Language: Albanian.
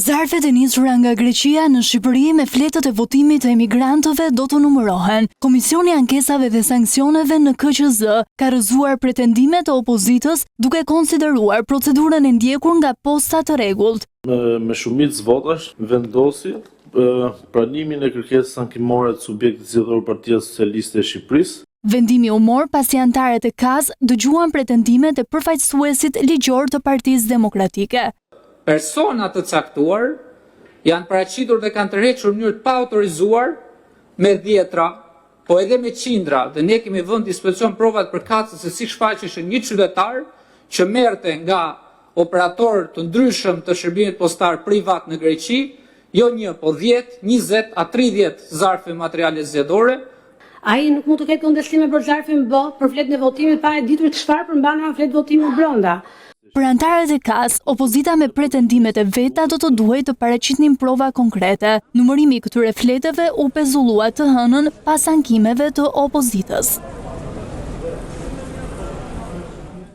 Zarfet e nisura nga Greqia në Shqipëri me fletët e votimit të emigrantëve do të numërohen. Komisioni i Ankesave dhe Sanksioneve në KQZ ka rrëzuar pretendimet e opozitës duke konsideruar procedurën e ndjekur nga posta të rregullt. Me shumicë votash vendosi pranimin e kërkesës ankimore të subjektit zgjedhor Partia Socialiste e Shqipërisë. Vendimi u mor pasi anëtarët e KAZ dëgjuan pretendimet e përfaqësuesit ligjor të Partisë Demokratike. Persona të caktuar janë paraqitur dhe kanë tërhequr në mënyrë të paautorizuar me dhjetra, po edhe me qindra, dhe ne kemi vënë dispozicion provat përkatëse se si shfaqeshë një qytetar që merrte nga operator të ndryshëm të shërbimit postar privat në Greqi, jo një, po 10, 20 a 30 zarfe materiale zgjedhore. Ai nuk mund të ketë kontestime për zarfin B, për fletën e votimit pa e ditur çfarë përmban nga fletë votimi brenda. Për anëtarët e KAZ, opozita me pretendimet e veta do të duhej të paraqitnin prova konkrete. Numërimi i këtyre fletëve u pezullua të hënën pas ankimeve të opozitës.